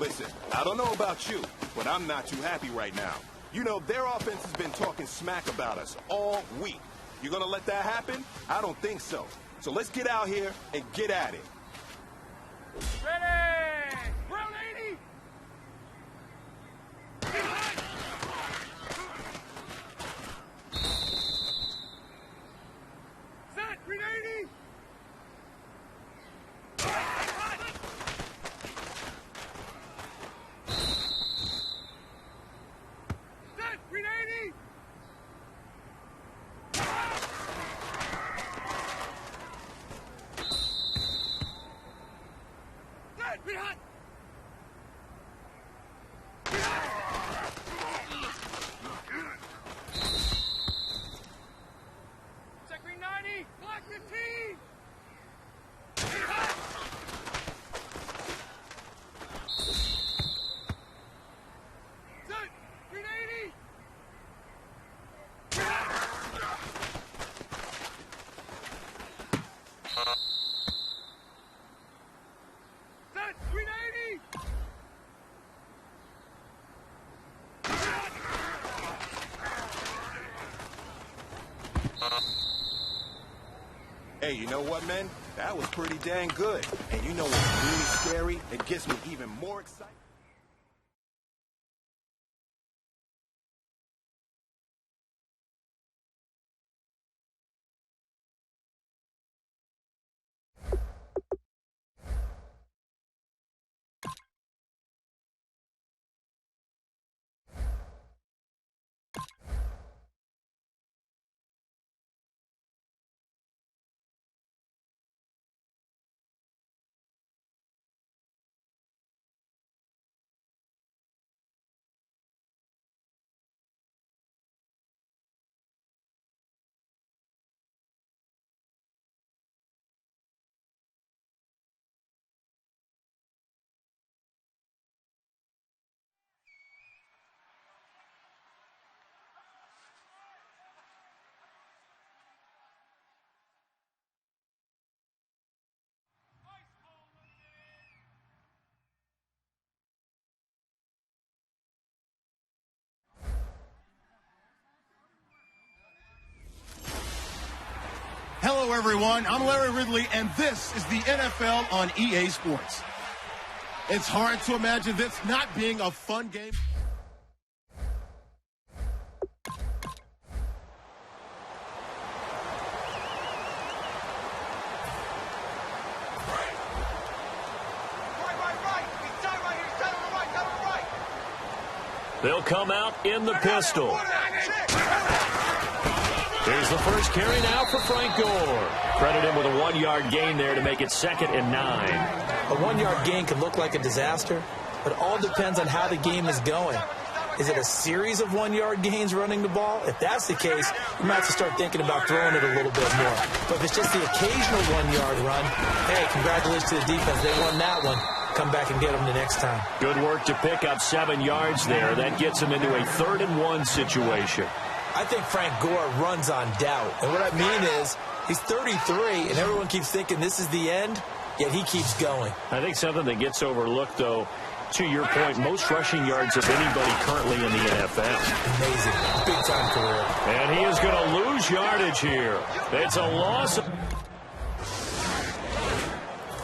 Listen, I don't know about you, but I'm not too happy right now. You know, their offense has been talking smack about us all week. You gonna let that happen? I don't think so. So let's get out here and get at it. Ready! Brown 80! Set! Green 80! Set! Green 80! Set! Green hot! Set green 90! Black 15! Set green 80! Set green 80! Hey, you know what, man? That was pretty dang good. And you know what's really scary? It gets me even more excited. Hello, everyone. I'm Larry Ridley, and this is the NFL on EA Sports. It's hard to imagine this not being a fun game. They'll come out in the pistol. Here's the first carry now for Frank Gore. Credit him with a 1-yard gain there to make it 2nd and 9. A 1-yard gain can look like a disaster, but all depends on how the game is going. Is it a series of 1-yard gains running the ball? If that's the case, you might have to start thinking about throwing it a little bit more. But if it's just the occasional 1-yard run, hey, congratulations to the defense. They won that one. Come back and get them the next time. Good work to pick up 7 yards there. That gets them into a 3rd and 1 situation. I think Frank Gore runs on doubt. And what I mean is, he's 33, and everyone keeps thinking this is the end, yet he keeps going. I think something that gets overlooked, though, to your point, most rushing yards of anybody currently in the NFL. Amazing. Big-time career. And he is going to lose yardage here. It's a loss.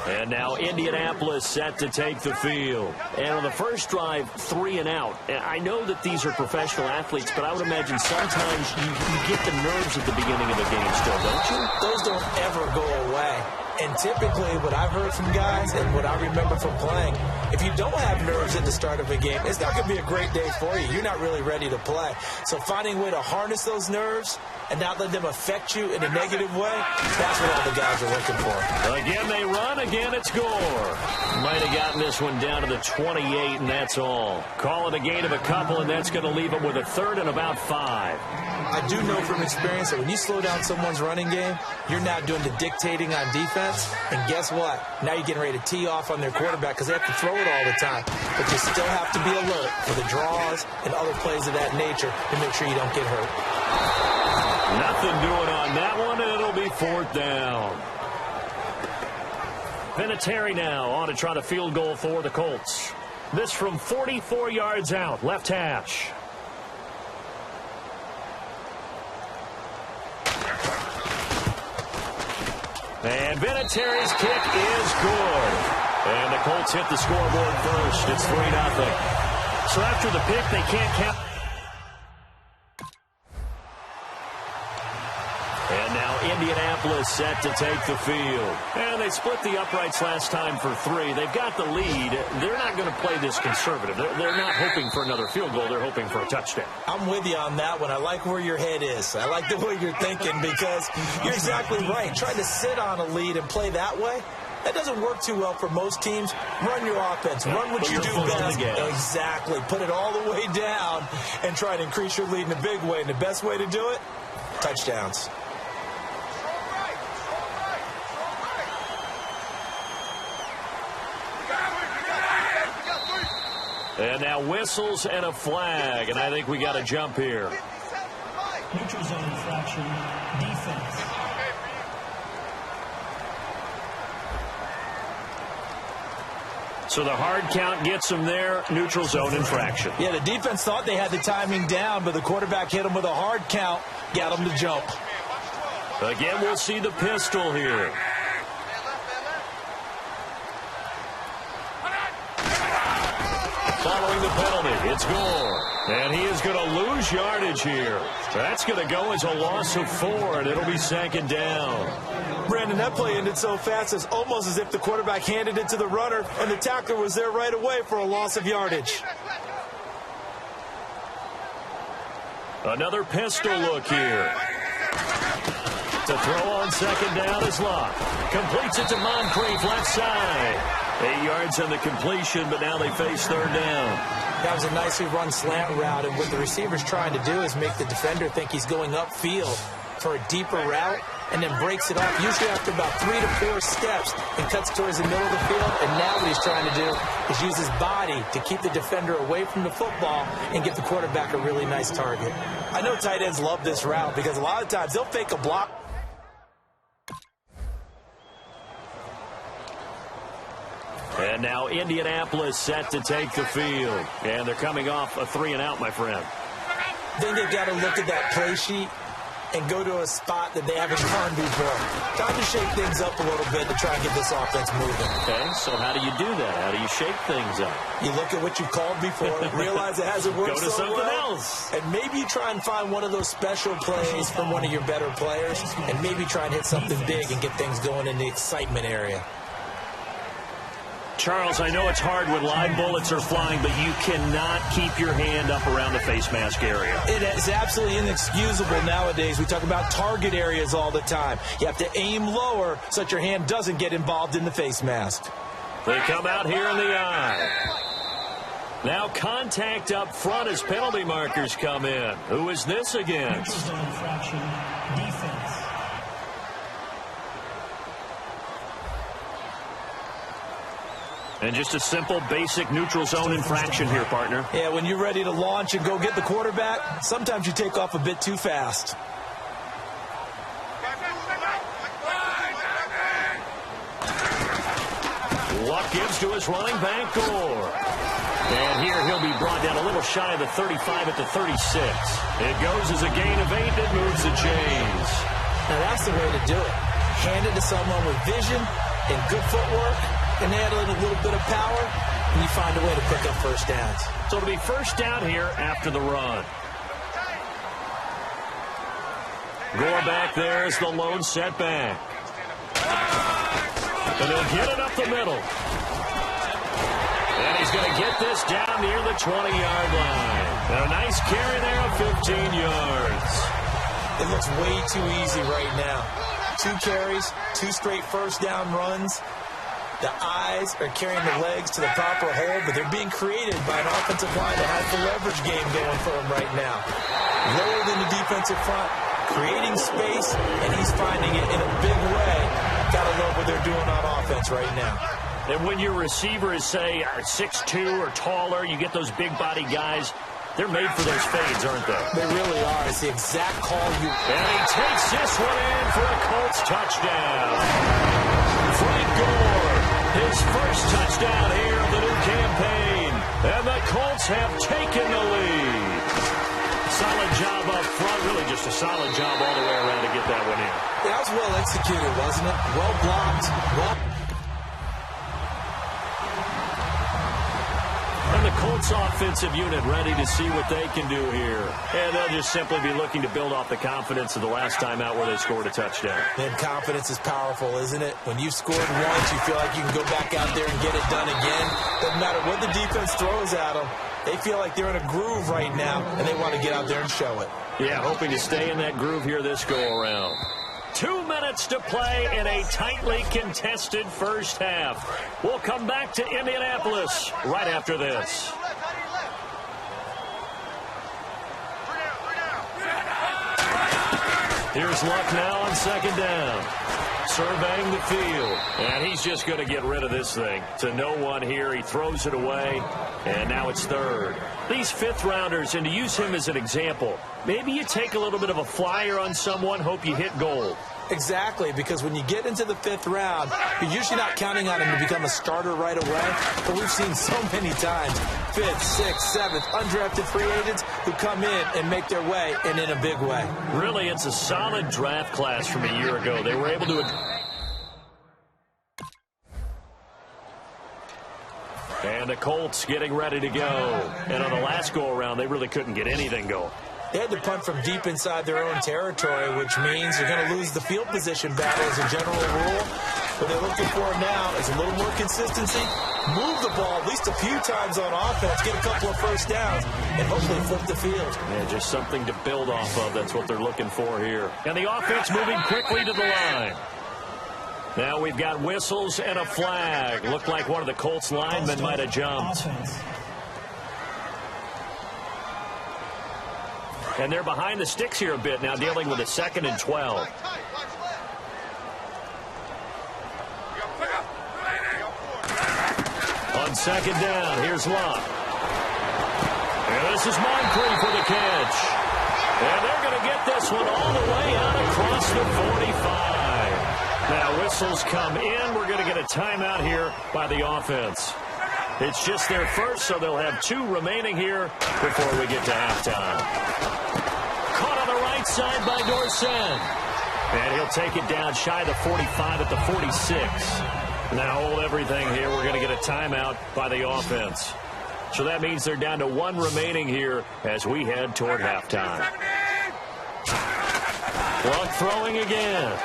And now Indianapolis set to take the field. And on the first drive, 3 and out. And I know that these are professional athletes, but I would imagine sometimes you get the nerves at the beginning of a game still, don't you? Those don't ever go away. And typically what I've heard from guys and what I remember from playing, if you don't have nerves at the start of a game, it's not going to be a great day for you. You're not really ready to play. So finding a way to harness those nerves and not let them affect you in a negative way, that's what all the guys are looking for. Again, they run. Again, it's Gore. Might have gotten this one down to the 28, and that's all. Call it a gain of a couple, and that's going to leave them with a 3rd and about 5. I do know from experience that when you slow down someone's running game, you're now doing the dictating on defense. And guess what? Now you're getting ready to tee off on their quarterback because they have to throw it all the time. But you still have to be alert for the draws and other plays of that nature to make sure you don't get hurt. Nothing doing on that one, and it'll be 4th down. Vinatieri now on to try the field goal for the Colts. This from 44 yards out, left hash. And Vinatieri's kick is good. And the Colts hit the scoreboard first. It's 3-0. So after the pick, they can't count. And now Indianapolis set to take the field. And they split the uprights last time for 3. They've got the lead. They're not going to play this conservative. They're not hoping for another field goal. They're hoping for a touchdown. I'm with you on that one. I like where your head is. I like the way you're thinking because you're exactly right. Trying to sit on a lead and play that way, that doesn't work too well for most teams. Run your offense. Run what you do best. Exactly. Put it all the way down and try to increase your lead in a big way. And the best way to do it, touchdowns. And now whistles and a flag, and I think we got a jump here. Neutral zone infraction, defense. So the hard count gets them there, neutral zone infraction. Yeah, the defense thought they had the timing down, but the quarterback hit them with a hard count, got them to jump. Again, we'll see the pistol here. Following the penalty, it's Gore. And he is going to lose yardage here. That's going to go as a loss of 4, and it'll be 2nd down. Brandon, that play ended so fast, it's almost as if the quarterback handed it to the runner, and the tackler was there right away for a loss of yardage. Another pistol look here. To throw on 2nd down is Locke. Completes it to Moncrief, left side. 8 yards on the completion, but now they face 3rd down. That was a nicely run slant route, and what the receiver's trying to do is make the defender think he's going upfield for a deeper route, and then breaks it off, usually after about 3 to 4 steps, and cuts towards the middle of the field. And now what he's trying to do is use his body to keep the defender away from the football and give the quarterback a really nice target. I know tight ends love this route because a lot of times they'll fake a block. And now Indianapolis set to take the field. And they're coming off a 3-and-out, my friend. Then they've got to look at that play sheet and go to a spot that they haven't gone before. Time to shake things up a little bit to try and get this offense moving. Okay, so how do you do that? How do you shake things up? You look at what you called before, realize it hasn't worked so well. Go to something else. And maybe you try and find one of those special plays from one of your better players, and maybe try and hit something big and get things going in the excitement area. Charles, I know it's hard when live bullets are flying, but you cannot keep your hand up around the face mask area. It is absolutely inexcusable nowadays. We talk about target areas all the time. You have to aim lower so that your hand doesn't get involved in the face mask. They come out here in the eye. Now contact up front as penalty markers come in. Who is this against? Neutral zone infraction, defense. And just a simple, basic neutral zone infraction here, partner. Yeah, when you're ready to launch and go get the quarterback, sometimes you take off a bit too fast. Luck gives to his running back, Gore. And here he'll be brought down a little shy of the 35 at the 36. It goes as a gain of 8. It moves the chains. Now that's the way to do it. Hand it to someone with vision and good footwork, and add a little bit of power, and you find a way to pick up first downs. So it'll be first down here after the run. Gore back there is the lone setback. And he'll get it up the middle. And he's going to get this down near the 20-yard line. And a nice carry there of 15 yards. It looks way too easy right now. 2 carries, 2 straight first down runs. The eyes are carrying the legs to the proper hole, but they're being created by an offensive line that has the leverage game going for them right now. Lower than the defensive front, creating space, and he's finding it in a big way. Gotta love what they're doing on offense right now. And when your receiver is, say, 6'2" or taller, you get those big body guys, they're made for those fades, aren't they? They really are. It's the exact call you... And he takes this one in for a Colts touchdown. Frank Gore, his first touchdown here of the new campaign. Colts have taken the lead. Solid job up front. Really just a solid job all the way around to get that one in. That was well executed, wasn't it? Well blocked. And the Colts offensive unit ready to see what they can do here. And they'll just simply be looking to build off the confidence of the last time out where they scored a touchdown. And confidence is powerful, isn't it? When you've scored once, you feel like you can go back out there and get it done again. Doesn't matter what the defense throws at them. They feel like they're in a groove right now, and they want to get out there and show it. Yeah, hoping to stay in that groove here this go-around. 2 minutes to play in a tightly contested first half. We'll come back to Indianapolis right after this. Here's Luck now on second down. Surveying the field. And he's just going to get rid of this thing. To no one here. He throws it away. And now it's third. These fifth-rounders, and to use him as an example, maybe you take a little bit of a flyer on someone, hope you hit gold. Exactly, because when you get into the fifth round, you're usually not counting on him to become a starter right away. But we've seen so many times, fifth, sixth, seventh, undrafted free agents who come in and make their way, and in a big way. Really, it's a solid draft class from a year ago. They were able to... And the Colts getting ready to go. And on the last go-around, they really couldn't get anything going. They had to punt from deep inside their own territory, which means you're going to lose the field position battle as a general rule. What they're looking for now is a little more consistency, move the ball at least a few times on offense, get a couple of first downs, and hopefully flip the field. Yeah, just something to build off of. That's what they're looking for here. And the offense moving quickly to the line. Now we've got whistles and a flag. Looked like one of the Colts linemen might have jumped. And they're behind the sticks here a bit now, dealing with a 2nd and 12. On second down, here's Luck. And this is Moncrief for the catch. And they're going to get this one all the way out across the 45. Now whistles come in. We're going to get a timeout here by the offense. It's just their first, so they'll have 2 remaining here before we get to halftime. Caught on the right side by Dorsen. And he'll take it down shy of the 45 at the 46. Now hold everything here. We're going to get a timeout by the offense. So that means they're down to 1 remaining here as we head toward halftime. Luck throwing again.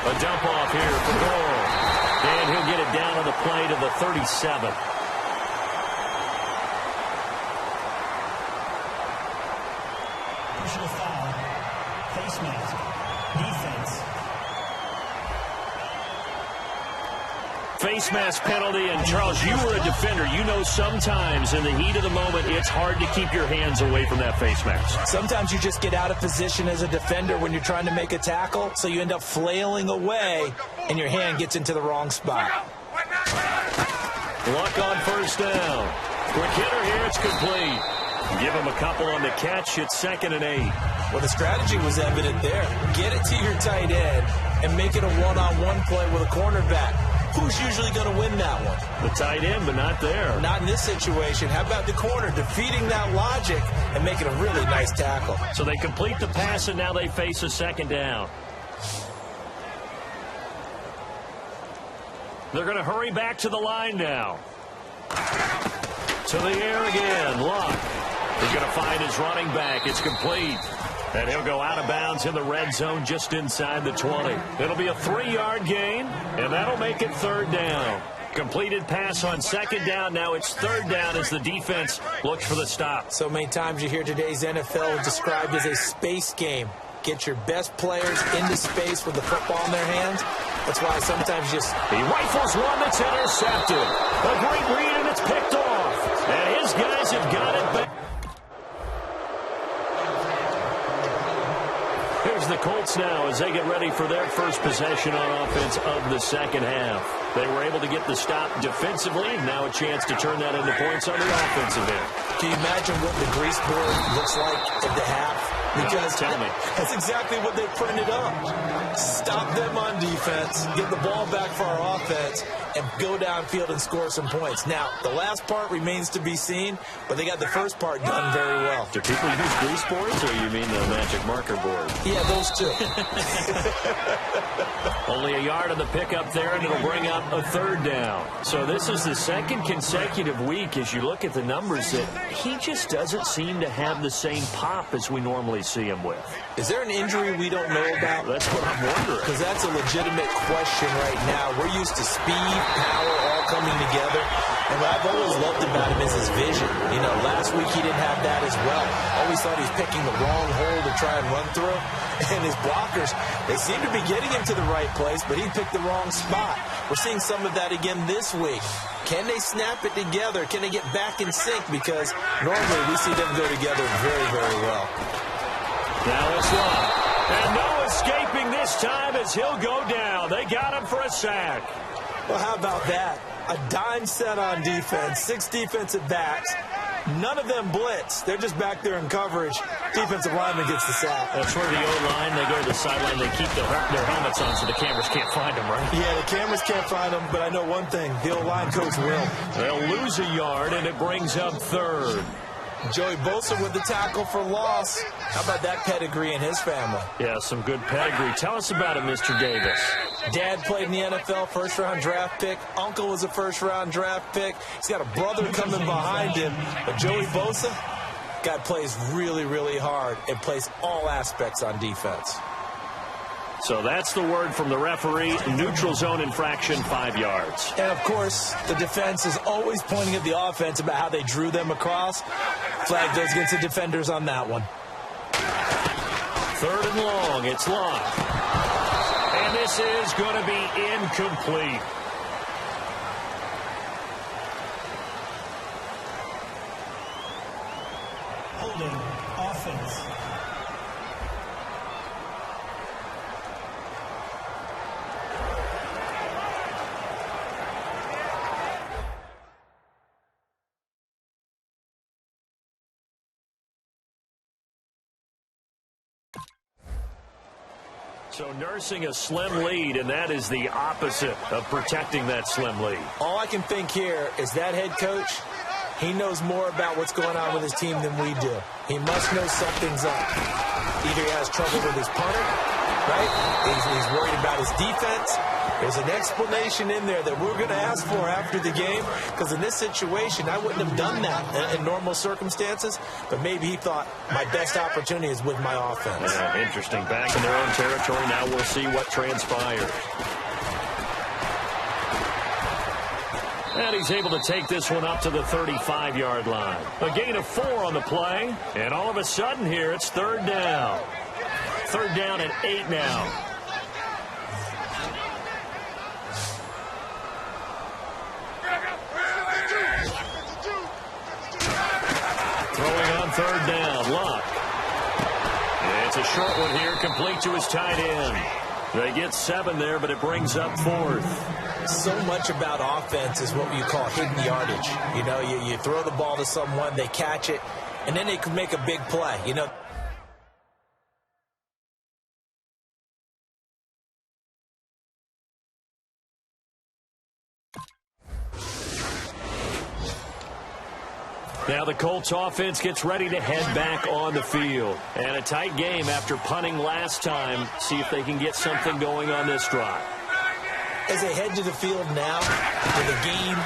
A dump off here for goal. And he'll get it down on the play to the 37. Personal foul. Face mask. Defense. Face mask penalty, and Charles, you were a defender. You know sometimes in the heat of the moment, it's hard to keep your hands away from that face mask. Sometimes you just get out of position as a defender when you're trying to make a tackle, so you end up flailing away, and your hand gets into the wrong spot. Luck on first down. Quick hitter here, it's complete. Give him a couple on the catch. It's 2nd and 8. Well, the strategy was evident there. Get it to your tight end and make it a one-on-one play with a cornerback. Who's usually going to win that one? The tight end, but not there. Not in this situation. How about the corner defeating that logic and making a really nice tackle? So they complete the pass, and now they face a 2nd down. They're going to hurry back to the line now. To the air again. Luck. He's going to find his running back. It's complete. And he'll go out of bounds in the red zone just inside the 20. It'll be a 3-yard gain, and that'll make it 3rd down. Completed pass on 2nd down. Now it's 3rd down as the defense looks for the stop. So many times you hear today's NFL described as a space game. Get your best players into space with the football in their hands. That's why sometimes just... He rifles one that's intercepted. A great read, and it's picked off. And his guys have got it back. Here's the Colts now as they get ready for their first possession on offense of the 2nd half. They were able to get the stop defensively. Now a chance to turn that into points on the offensive end. Can you imagine what the grease board looks like at the half? Because tell me. That's exactly what they printed up. Stop them on defense, get the ball back for our offense, and go downfield and score some points. Now, the last part remains to be seen, but they got the first part done very well. Do people use grease boards, or you mean the magic marker board? Yeah, those two. Only a yard on the pickup there, and it'll bring up a third down. So this is the second consecutive week, as you look at the numbers, that he just doesn't seem to have the same pop as we normally see him with. Is there an injury we don't know about? That's what I'm wondering. Because that's a legitimate question right now. We're used to speed, power, all coming together. And what I've always loved about him is his vision. You know, last week he didn't have that as well. Always thought he was picking the wrong hole to try and run through. And his blockers, they seem to be getting him to the right place, but he picked the wrong spot. We're seeing some of that again this week. Can they snap it together? Can they get back in sync? Because normally we see them go together very, very well. Now it's Lott. And no escaping this time as he'll go down. They got him for a sack. Well, how about that? A dime set on defense, 6 defensive backs. None of them blitz. They're just back there in coverage. Defensive lineman gets the sack. That's where the O-line, they go to the sideline, they keep their helmets on so the cameras can't find them, right? Yeah, the cameras can't find them, but I know one thing. The O-line coach will. They'll lose a yard, and it brings up third. Joey Bosa with the tackle for loss. How about that pedigree in his family? Yeah, some good pedigree. Tell us about it, Mr. Davis. Dad played in the NFL, first-round draft pick. Uncle was a first-round draft pick. He's got a brother coming behind him. But Joey Bosa, guy plays really, really hard and plays all aspects on defense. So that's the word from the referee. Neutral zone infraction, 5 yards. And, of course, the defense is always pointing at the offense about how they drew them across. Flag goes against the defenders on that one. Third and long. It's Lott. And this is going to be incomplete. Holding offense. So nursing a slim lead, and that is the opposite of protecting that slim lead. All I can think here is that head coach, he knows more about what's going on with his team than we do. He must know something's up. Either he has trouble with his punter, right? He's worried about his defense. There's an explanation in there that we're going to ask for after the game, because in this situation, I wouldn't have done that in normal circumstances, but maybe he thought my best opportunity is with my offense. Yeah, interesting. Back in their own territory. Now we'll see what transpires. And he's able to take this one up to the 35-yard line. A gain of 4 on the play, and all of a sudden here, it's third down. Third down and 8 now. Throwing on third down, Lott. It's a short one here, complete to his tight end. They get 7 there, but it brings up 4th. So much about offense is what you call hidden yardage. You know, you throw the ball to someone, they catch it, and then they can make a big play. You know, now the Colts offense gets ready to head back on the field. And a tight game after punting last time. See if they can get something going on this drive. as they head to the field now with a game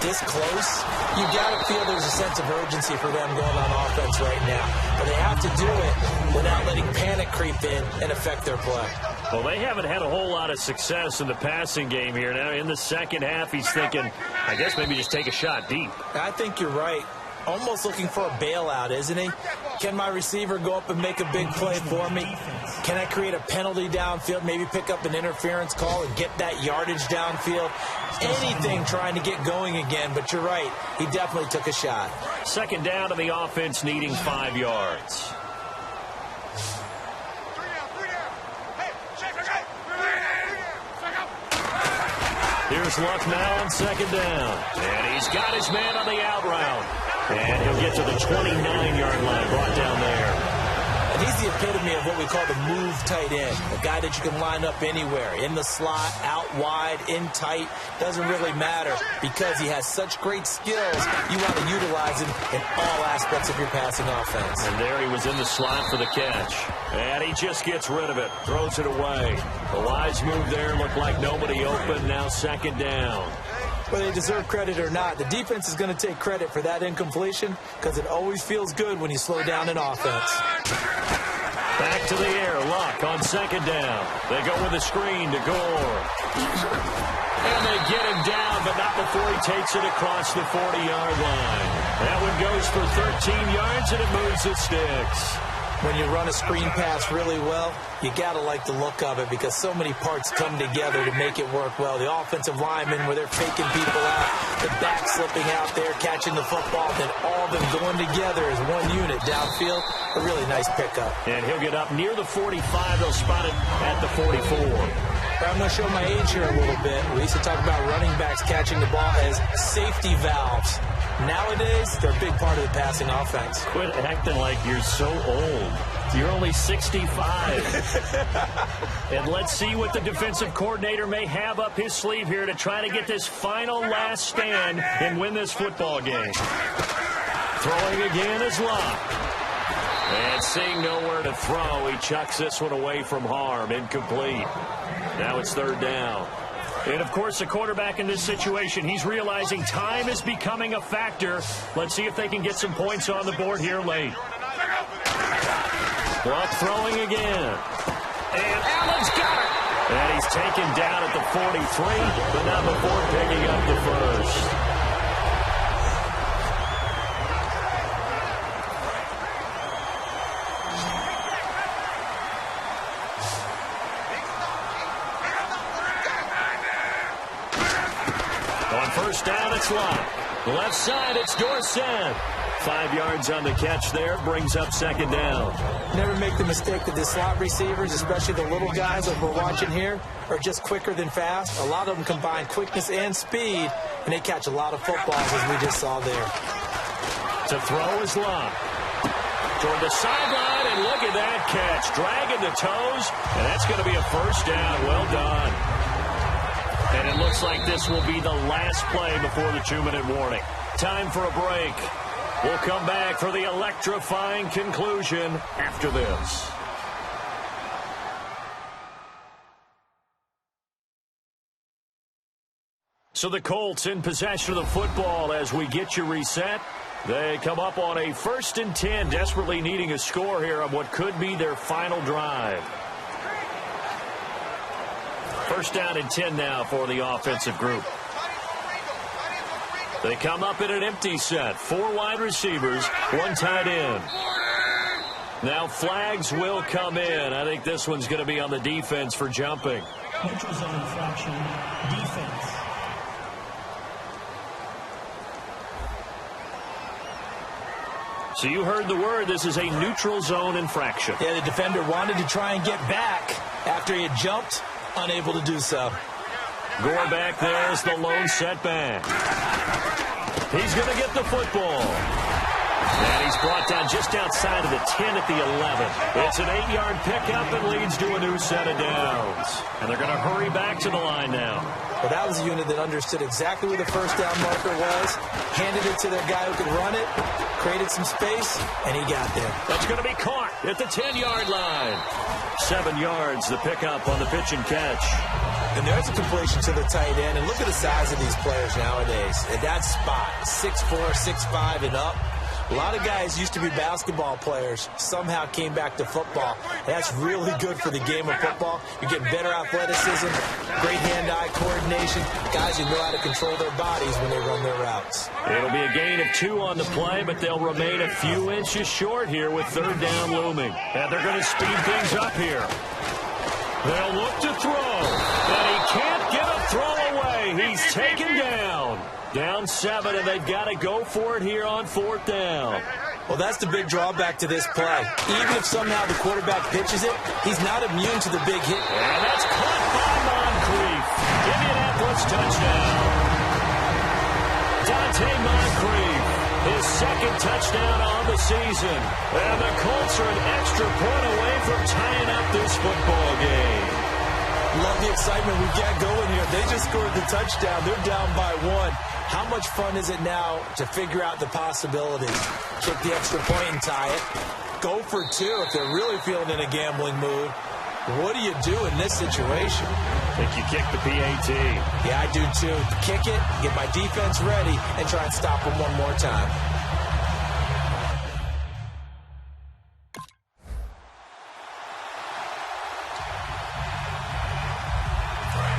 this close, you got to feel there's a sense of urgency for them going on offense right now. But they have to do it without letting panic creep in and affect their play. Well, they haven't had a whole lot of success in the passing game here. Now, in the second half, he's thinking, I guess maybe just take a shot deep. I think you're right. Almost looking for a bailout, isn't he? Can my receiver go up and make a big play for me? Can I create a penalty downfield, maybe pick up an interference call and get that yardage downfield? Anything trying to get going again, but you're right. He definitely took a shot. Second down to the offense, needing 5 yards. Here's Luck now on second down. And he's got his man on the out route. And he'll get to the 29-yard line, brought down there. And he's the epitome of what we call the move tight end, a guy that you can line up anywhere, in the slot, out wide, in tight, doesn't really matter because he has such great skills. You want to utilize him in all aspects of your passing offense. And there he was in the slot for the catch. And he just gets rid of it, throws it away. The wise move there, looked like nobody open, now second down. Whether they deserve credit or not, the defense is going to take credit for that incompletion because it always feels good when you slow down an offense. Back to the air, Luck on second down. They go with a screen to Gore. And they get him down, but not before he takes it across the 40-yard line. That one goes for 13 yards, and it moves the sticks. When you run a screen pass really well, you got to like the look of it because so many parts come together to make it work well. The offensive linemen, where they're faking people out, the back slipping out there, catching the football, then all of them going together as one unit downfield. A really nice pickup. And he'll get up near the 45. They'll spot it at the 44. I'm going to show my age here a little bit. We used to talk about running backs catching the ball as safety valves. Nowadays, they're a big part of the passing offense. Quit acting like you're so old. You're only 65. And let's see what the defensive coordinator may have up his sleeve here to try to get this final last stand and win this football game. Throwing again is Locke. And seeing nowhere to throw, he chucks this one away from harm. Incomplete. Now it's third down. And, of course, the quarterback in this situation, he's realizing time is becoming a factor. Let's see if they can get some points on the board here late. Luck throwing again. And Allen's got it. And he's taken down at the 43, but not before picking up the first. First down, it's Locke. Left side, it's Dorsett. 5 yards on the catch there, brings up second down. Never make the mistake that the slot receivers, especially the little guys that we're watching here, are just quicker than fast. A lot of them combine quickness and speed, and they catch a lot of footballs, as we just saw there. To throw is Locke. Toward the sideline, and look at that catch. Dragging the toes, and that's going to be a first down. Well done. And it looks like this will be the last play before the 2-minute warning. Time for a break. We'll come back for the electrifying conclusion after this. So the Colts in possession of the football as we get you reset. They come up on a 1st and 10, desperately needing a score here on what could be their final drive. First down and 10 now for the offensive group. They come up in an empty set. 4 wide receivers, 1 tight end. Now flags will come in. I think this one's going to be on the defense for jumping. Neutral zone infraction, defense. So you heard the word. This is a neutral zone infraction. Yeah, the defender wanted to try and get back after he had jumped. Unable to do so. Gore back there is the lone setback. He's going to get the football. And he's brought down just outside of the 10 at the 11. It's an 8-yard pickup and leads to a new set of downs. And they're going to hurry back to the line now. Well, that was a unit that understood exactly where the first down marker was, handed it to their guy who could run it, created some space, and he got there. That's going to be caught at the 10-yard line. 7 yards, the pickup on the pitch and catch. And there's a completion to the tight end. And look at the size of these players nowadays. At that spot, 6'4", 6'5", and up. A lot of guys used to be basketball players, somehow came back to football. That's really good for the game of football. You're getting better athleticism, great hand-eye coordination, guys who know how to control their bodies when they run their routes. It'll be a gain of 2 on the play, but they'll remain a few inches short here with third down looming. And they're going to speed things up here. They'll look to throw, and he can't get a throw away. He's taken down. Down 7, and they've got to go for it here on 4th down. Well, that's the big drawback to this play. Even if somehow the quarterback pitches it, he's not immune to the big hit. And that's caught by Moncrief. Indianapolis touchdown. Dante Moncrief, his 2nd touchdown on the season. And the Colts are an extra point away from tying up this football game. Love the excitement we've got going here. They just scored the touchdown. They're down by 1. How much fun is it now to figure out the possibilities? Kick the extra point and tie it. Go for 2 if they're really feeling in a gambling mood. What do you do in this situation? I think you kick the PAT. Yeah, I do too. Kick it, get my defense ready, and try and stop them one more time.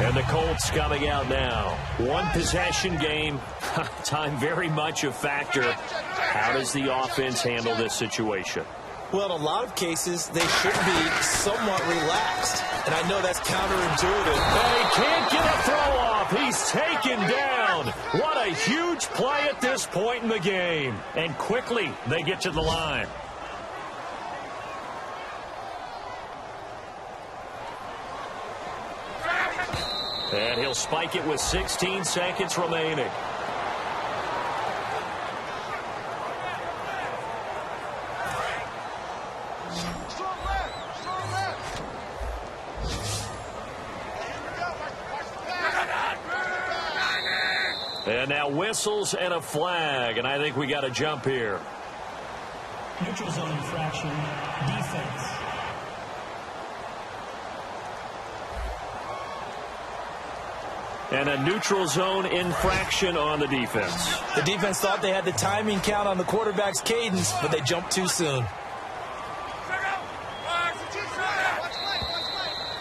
And the Colts coming out now. One possession game. Time very much a factor. How does the offense handle this situation? Well, in a lot of cases, they should be somewhat relaxed. And I know that's counterintuitive. And he can't get a throw off. He's taken down. What a huge play at this point in the game. And quickly, they get to the line. And he'll spike it with 16 seconds remaining. And now whistles and a flag, and I think we got to jump here. Neutral zone infraction, defense. And a neutral zone infraction on the defense. The defense thought they had the timing count on the quarterback's cadence, but they jumped too soon.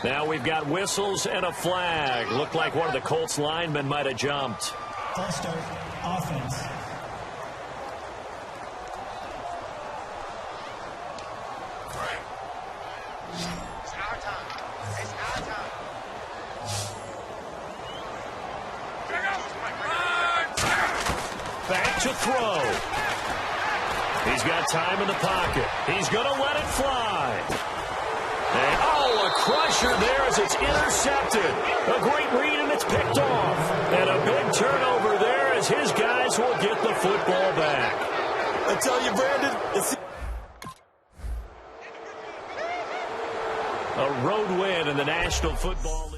Now we've got whistles and a flag. Looked like one of the Colts linemen might have jumped. False start, offense. Back to throw. He's got time in the pocket. He's going to let it fly. And, oh, a crusher there as it's intercepted. A great read, and it's picked off. And a big turnover there as his guys will get the football back. I tell you, Brandon, it's... A road win in the National Football League.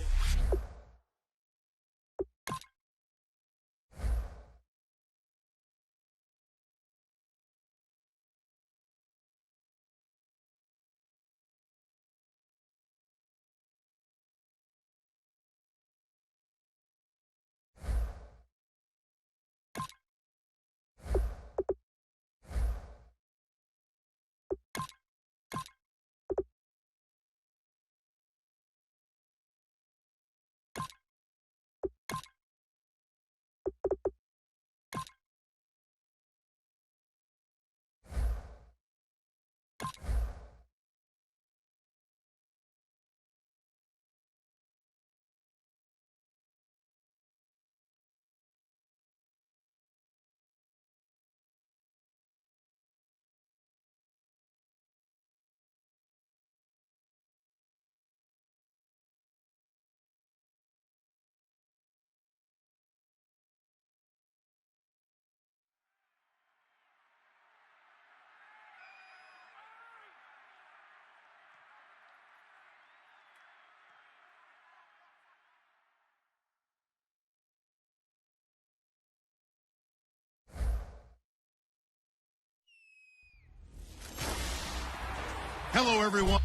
Hello, everyone.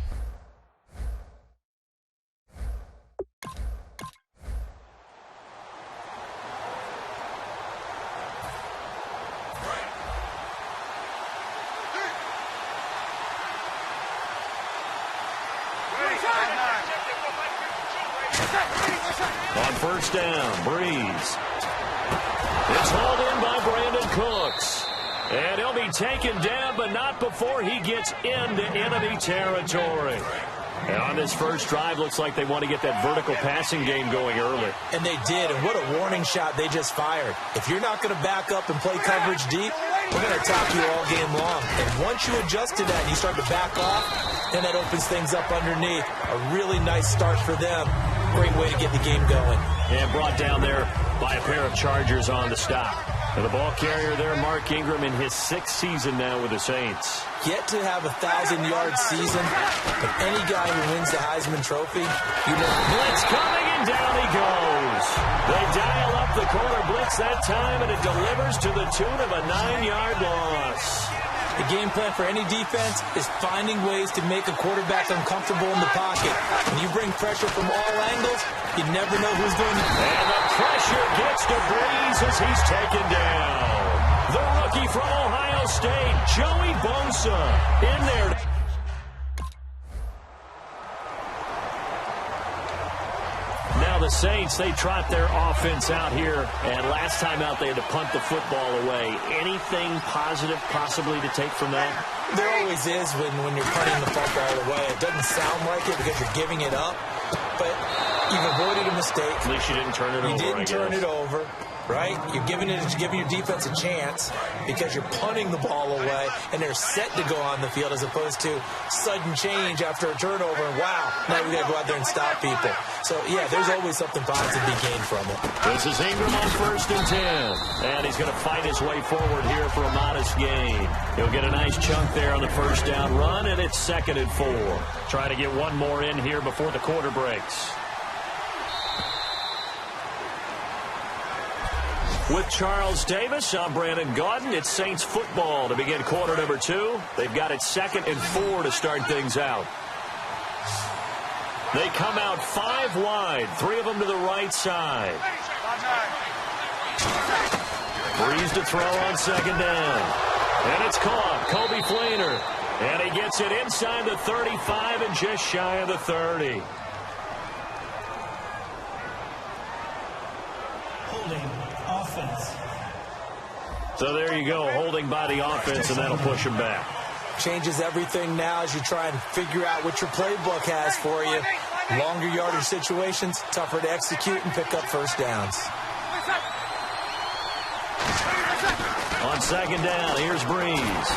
On first down, Breeze. It's hauled in by Brandon Cooks. And he'll be taken down, but not before he gets into enemy territory. And on this first drive, looks like they want to get that vertical passing game going early. And they did, and what a warning shot they just fired. If you're not going to back up and play coverage deep, we're going to attack you all game long. And once you adjust to that and you start to back off, then that opens things up underneath. A really nice start for them. Great way to get the game going. And brought down there by a pair of Chargers on the stop. And the ball carrier there, Mark Ingram, in his 6th season now with the Saints. Yet to have a 1,000-yard season, but any guy who wins the Heisman Trophy, you know. Blitz coming, and down he goes. They dial up the corner blitz that time, and it delivers to the tune of a 9-yard loss. The game plan for any defense is finding ways to make a quarterback uncomfortable in the pocket. When you bring pressure from all angles, you never know who's going to... And the pressure gets to Breeze as he's taken down. The rookie from Ohio State, Joey Bosa, in there. Now the Saints, they trot their offense out here, and last time out they had to punt the football away. Anything positive possibly to take from that? There always is when you're punting the football away. It doesn't sound like it because you're giving it up, but you've avoided a mistake. At least you didn't turn it over, You didn't turn it over. Right? You're giving your defense a chance because you're punting the ball away and they're set to go on the field as opposed to sudden change after a turnover. And wow, now we got to go out there and stop people. So, yeah, there's always something positive to be gained from it. This is Ingram on 1st and 10. And he's going to fight his way forward here for a modest gain. He'll get a nice chunk there on the first down run, and it's 2nd and 4. Try to get one more in here before the quarter breaks. With Charles Davis, I'm Brandon Gaudin. It's Saints football to begin quarter number 2. They've got it 2nd and 4 to start things out. They come out 5 wide, 3 of them to the right side. Breeze to throw on 2nd down. And it's caught. Kobe Fleener. And he gets it inside the 35 and just shy of the 30. Holding. Offense. So there you go, holding by the offense, and that'll push him back. Changes everything now as you try and figure out what your playbook has for you. Longer yardage situations, tougher to execute and pick up first downs. On 2nd down, here's Breeze.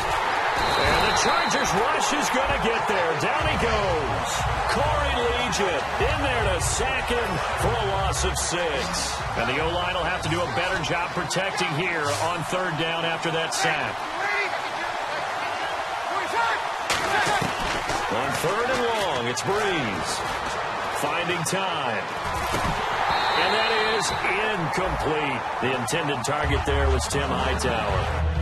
And the Chargers rush is going to get there. Down he goes. Corey Legion in there to sack him for a loss of 6. And the O-line will have to do a better job protecting here on 3rd down after that sack. On 3rd and long, it's Breeze. Finding time. And that is incomplete. The intended target there was Tim Hightower.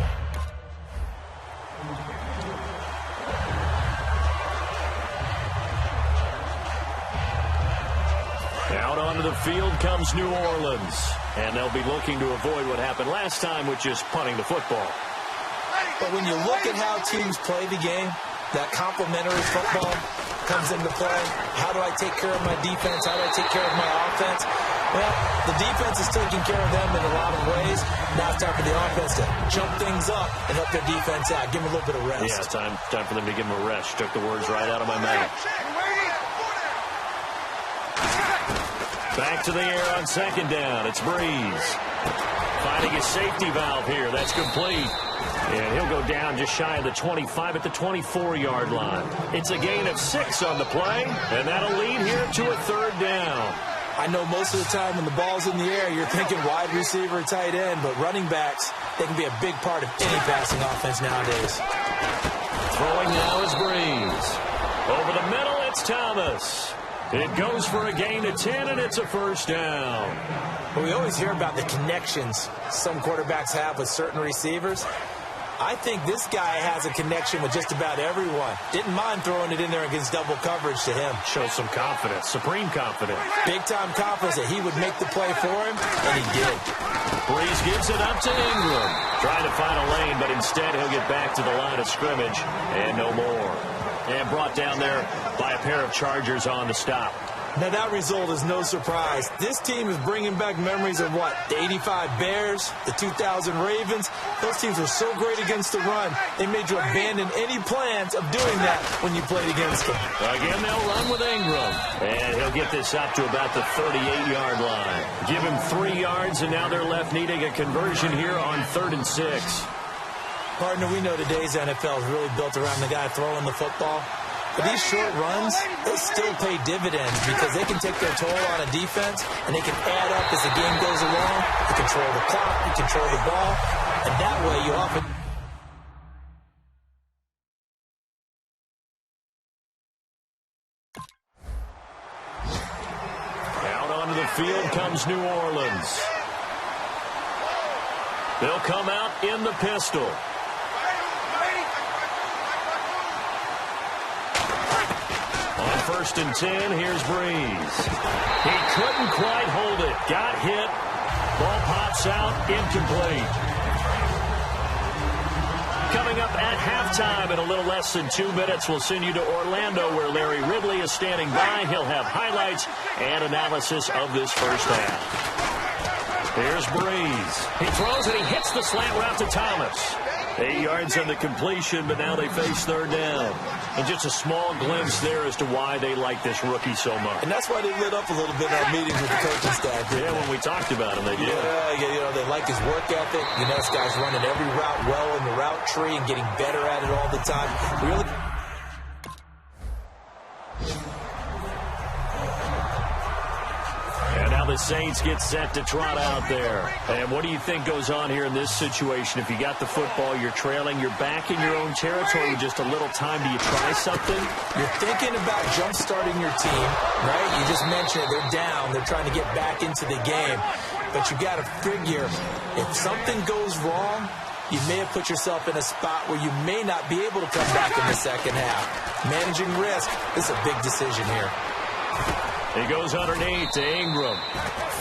Out onto the field comes New Orleans. And they'll be looking to avoid what happened last time, which is punting the football. But when you look at how teams play the game, that complementary football comes into play. How do I take care of my defense? How do I take care of my offense? Well, the defense is taking care of them in a lot of ways. Now it's time for the offense to jump things up and help their defense out. Give them a little bit of rest. Yeah, time for them to give them a rest. Took the words right out of my mouth. Back to the air on 2nd down. It's Breeze. Finding his safety valve here. That's complete. And he'll go down just shy of the 25 at the 24-yard line. It's a gain of 6 on the play, and that'll lead here to a 3rd down. I know most of the time when the ball's in the air, you're thinking wide receiver, tight end, but running backs, they can be a big part of any passing offense nowadays. Throwing now is Breeze. Over the middle, it's Thomas. It goes for a gain of 10, and it's a 1st down. Well, we always hear about the connections some quarterbacks have with certain receivers. I think this guy has a connection with just about everyone. Didn't mind throwing it in there against double coverage to him. Shows some confidence, supreme confidence. Big-time confidence that he would make the play for him, and he did. Breeze gives it up to Ingram. Trying to find a lane, but instead he'll get back to the line of scrimmage, and no more. And brought down there by a pair of Chargers on the stop. Now, that result is no surprise. This team is bringing back memories of what? The 85 Bears, the 2000 Ravens. Those teams were so great against the run, they made you abandon any plans of doing that when you played against them. Again, they'll run with Ingram. And he'll get this up to about the 38-yard line. Give him 3 yards, and now they're left needing a conversion here on 3rd and 6. Partner, we know today's NFL is really built around the guy throwing the football. But these short runs, they still pay dividends because they can take their toll on a defense, and they can add up as the game goes along. You control the clock, you control the ball, and that way you often... Out onto the field comes New Orleans. They'll come out in the pistol. On 1st and 10, here's Breeze. He couldn't quite hold it. Got hit. Ball pops out, incomplete. Coming up at halftime in a little less than 2 minutes, we'll send you to Orlando where Larry Ridley is standing by. He'll have highlights and analysis of this first half. Here's Breeze. He throws and he hits the slant route to Thomas. 8 yards on the completion, but now they face 3rd down. And just a small glimpse there as to why they like this rookie so much. And that's why they lit up a little bit in our meetings with the coaching staff. Yeah, when we talked about him, they did. Yeah, they like his work ethic. You know, this guy's running every route well in the route tree and getting better at it all the time. Really. And now the Saints get set to trot out there. And what do you think goes on here in this situation? If you got the football, you're trailing, you're back in your own territory with just a little time. Do you try something? You're thinking about jump-starting your team, right? You just mentioned it. They're down. They're trying to get back into the game. But you got to figure, if something goes wrong, you may have put yourself in a spot where you may not be able to come back in the second half. Managing risk, this is a big decision here. He goes underneath to Ingram.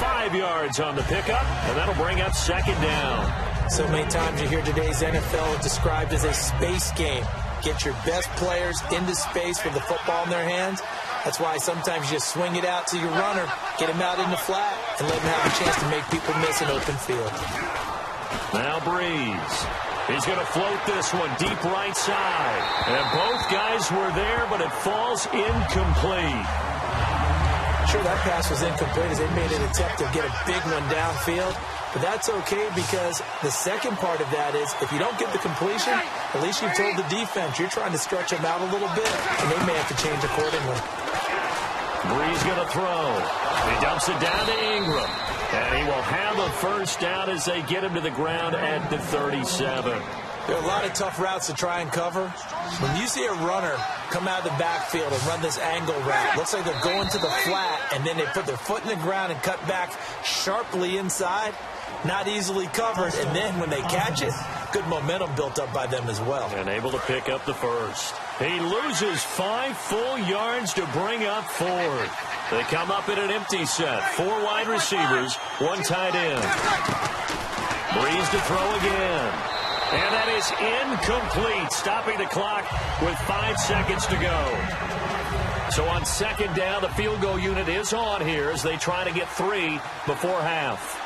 5 yards on the pickup, and that'll bring up 2nd down. So many times you hear today's NFL described as a space game. Get your best players into space with the football in their hands. That's why sometimes you just swing it out to your runner, get him out in the flat, and let him have a chance to make people miss an open field. Now Breeze. He's going to float this one deep right side. And both guys were there, but it falls incomplete. Sure, that pass was incomplete as they made an attempt to get a big one downfield. But that's okay because the second part of that is if you don't get the completion, at least you've told the defense you're trying to stretch them out a little bit, and they may have to change accordingly. Breeze going to throw. He dumps it down to Ingram. And he will have a 1st down as they get him to the ground at the 37. There are a lot of tough routes to try and cover. When you see a runner come out of the backfield and run this angle route, looks like they're going to the flat, and then they put their foot in the ground and cut back sharply inside, not easily covered, and then when they catch it, good momentum built up by them as well. And able to pick up the 1st. He loses 5 full yards to bring up 4th. They come up in an empty set. 4 wide receivers, 1 tight end. Breeze to throw again. And that is incomplete, stopping the clock with 5 seconds to go. So on 2nd down, the field goal unit is on here as they try to get 3 before half.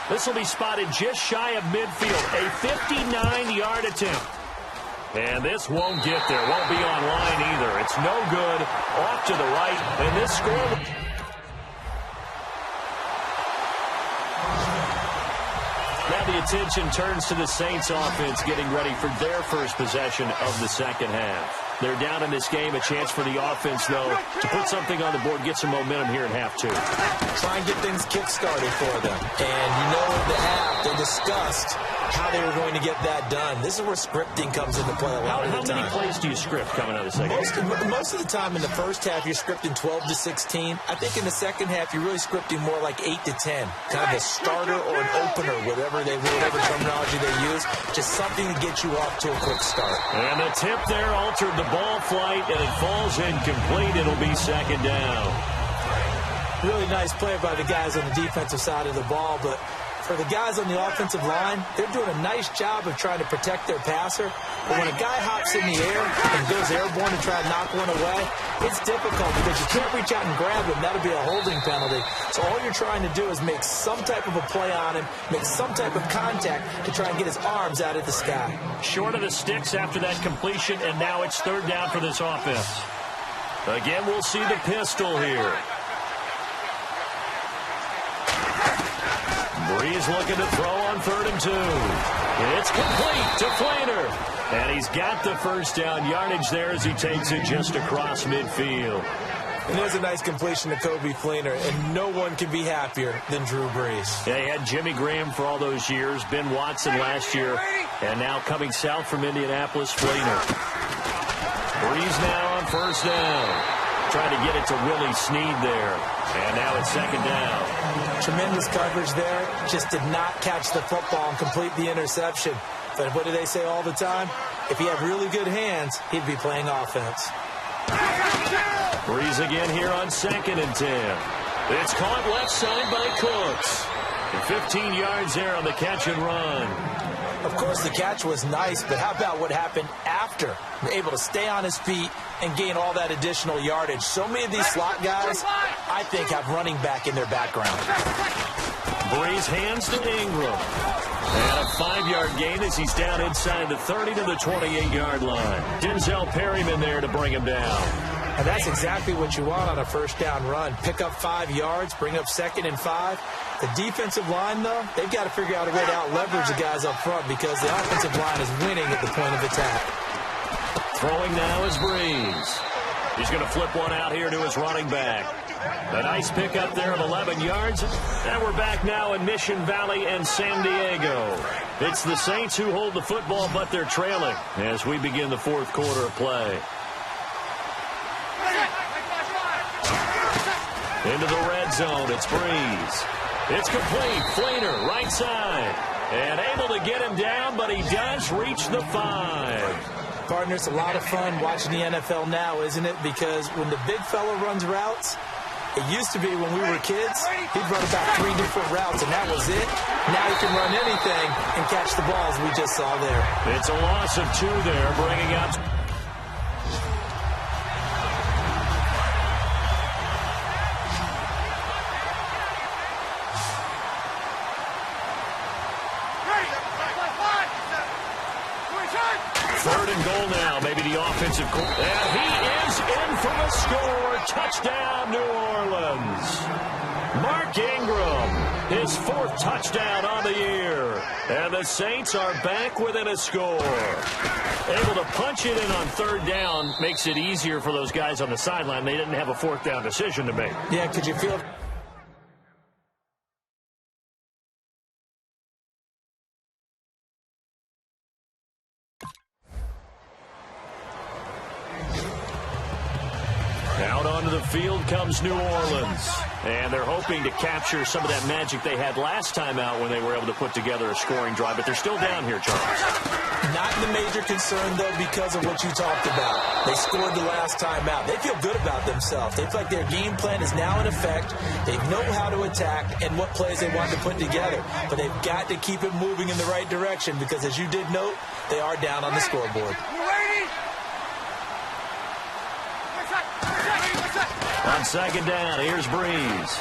This will be spotted just shy of midfield, a 59-yard attempt. And this won't get there, won't be on line either. It's no good, off to the right, and this score... Now the attention turns to the Saints offense getting ready for their first possession of the second half. They're down in this game. A chance for the offense, though, to put something on the board, get some momentum here in half 2. Try and get things kick-started for them. And you know at the half, they discussed how they were going to get that done. This is where scripting comes into play a lot of the time. How many plays do you script coming out of the second half? Most of the time in the first half, you're scripting 12 to 16. I think in the second half, you're really scripting more like 8 to 10. Kind of a starter or an opener, whatever terminology they use. Just something to get you off to a quick start. And the tip there altered the ball flight, and it falls incomplete. It'll be 2nd down. Really nice play by the guys on the defensive side of the ball, but for the guys on the offensive line, they're doing a nice job of trying to protect their passer. But when a guy hops in the air and goes airborne to try and knock one away, it's difficult because you can't reach out and grab him. That'll be a holding penalty. So all you're trying to do is make some type of a play on him, make some type of contact to try and get his arms out of the sky. Short of the sticks after that completion, and now it's 3rd down for this offense. Again, we'll see the pistol here. Breeze looking to throw on 3rd and 2. It's complete to Flainer. And he's got the first down yardage there as he takes it just across midfield. And there's a nice completion to Kobe Flainer, and no one can be happier than Drew Brees. They had Jimmy Graham for all those years, Ben Watson last year, and now coming south from Indianapolis, Flainer. Brees now on 1st down. Trying to get it to Willie Snead there. And now it's 2nd down. Tremendous coverage there. Just did not catch the football and complete the interception. But what do they say all the time? If he had really good hands, he'd be playing offense. Breeze again here on 2nd and 10. It's caught left side by Cooks. And 15 yards there on the catch and run. Of course, the catch was nice, but how about what happened after? Able to stay on his feet and gain all that additional yardage. So many of these slot guys, I think, have running back in their background. Breeze hands to Ingram. And a 5-yard gain as he's down inside the 30 to the 28-yard line. Denzel Perryman there to bring him down. And that's exactly what you want on a 1st down run. Pick up 5 yards, bring up 2nd and 5. The defensive line, though, they've got to figure out a way to out-leverage the guys up front because the offensive line is winning at the point of attack. Throwing now is Breeze. He's going to flip one out here to his running back. A nice pickup there of 11 yards. And we're back now in Mission Valley and San Diego. It's the Saints who hold the football, but they're trailing as we begin the 4th quarter of play. Into the red zone, it's Breeze. It's complete, Flainer, right side. And able to get him down, but he does reach the 5. Partner, it's a lot of fun watching the NFL now, isn't it? Because when the big fella runs routes, it used to be when we were kids, he'd run about 3 different routes, and that was it. Now he can run anything and catch the balls we just saw there. It's a loss of 2 there, bringing up. Third and goal now, maybe the offensive court. And he is in for the score. Touchdown, New Orleans. Mark Ingram, his 4th touchdown on the year. And the Saints are back within a score. Able to punch it in on 3rd down makes it easier for those guys on the sideline. They didn't have a 4th down decision to make. Yeah, could you feel... Out onto the field comes New Orleans. And they're hoping to capture some of that magic they had last time out when they were able to put together a scoring drive. But they're still down here, Charles. Not the major concern, though, because of what you talked about. They scored the last time out. They feel good about themselves. They feel like their game plan is now in effect. They know how to attack and what plays they want to put together. But they've got to keep it moving in the right direction because, as you did note, they are down on the scoreboard. On 2nd down, here's Breeze.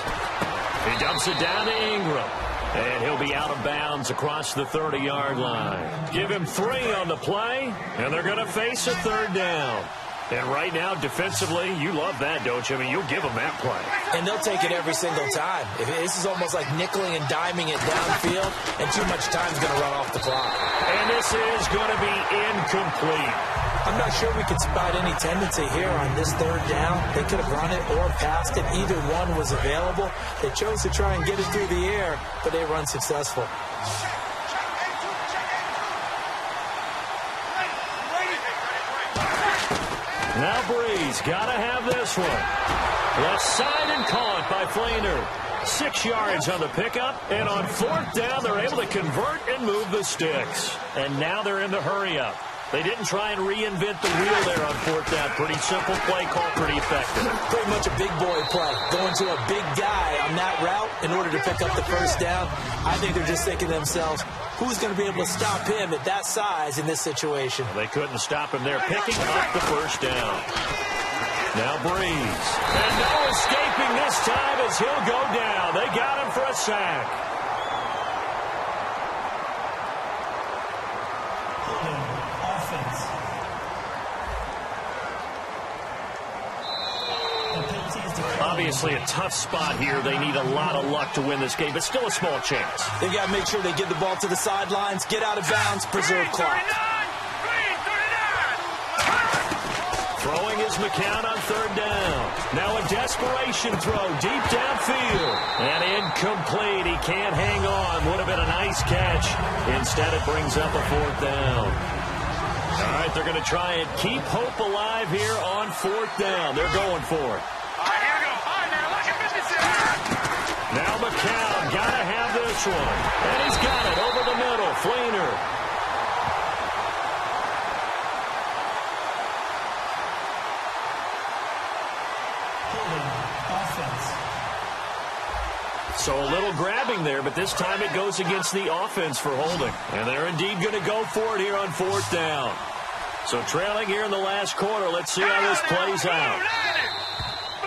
He dumps it down to Ingram. And he'll be out of bounds across the 30-yard line. Give him 3 on the play, and they're going to face a 3rd down. And right now, defensively, you love that, don't you? I mean, you'll give them that play. And they'll take it every single time. This is almost like nickeling and diming it downfield, and too much time's going to run off the clock. And this is going to be incomplete. I'm not sure we could spot any tendency here on this 3rd down. They could have run it or passed it. Either one was available. They chose to try and get it through the air, but they were unsuccessful. Now Breeze, gotta have this one. Left side and caught by Flainer. 6 yards on the pickup, and on 4th down, they're able to convert and move the sticks. And now they're in the hurry-up. They didn't try and reinvent the wheel there on 4th down. Pretty simple play call, pretty effective. Pretty much a big boy play. Going to a big guy on that route in order to pick up the 1st down. I think they're just thinking to themselves, who's going to be able to stop him at that size in this situation? Well, they couldn't stop him there, picking up the 1st down. Now Breeze. And no escaping this time as he'll go down. They got him for a sack. Obviously a tough spot here. They need a lot of luck to win this game, but still a small chance. They got to make sure they get the ball to the sidelines, get out of bounds, preserve clock. Throwing is McCown on third down. Now a desperation throw deep downfield. And incomplete. He can't hang on. Would have been a nice catch. Instead, it brings up a fourth down. All right, they're going to try and keep hope alive here on fourth down. They're going for it. All right, here we go. All right, now, look at this. Now McCown got to have this one. And he's got it over the middle. Fleener. So a little grabbing there, but this time it goes against the offense for holding. And they're indeed going to go for it here on fourth down. So trailing here in the last quarter. Let's see how this plays out.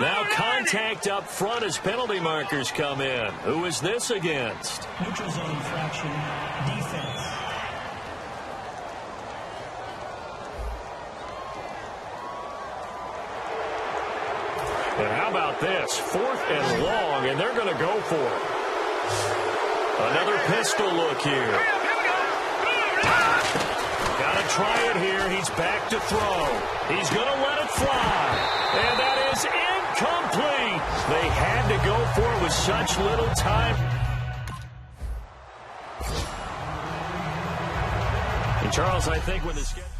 Now contact up front as penalty markers come in. Who is this against? Neutral zone infraction, defense. And how about this? Fourth and long, and they're going to go for it. Another pistol look here. Got to try it here. He's back to throw. He's going to let it fly. And that is incomplete. They had to go for it with such little time. And Charles, I think when the schedule...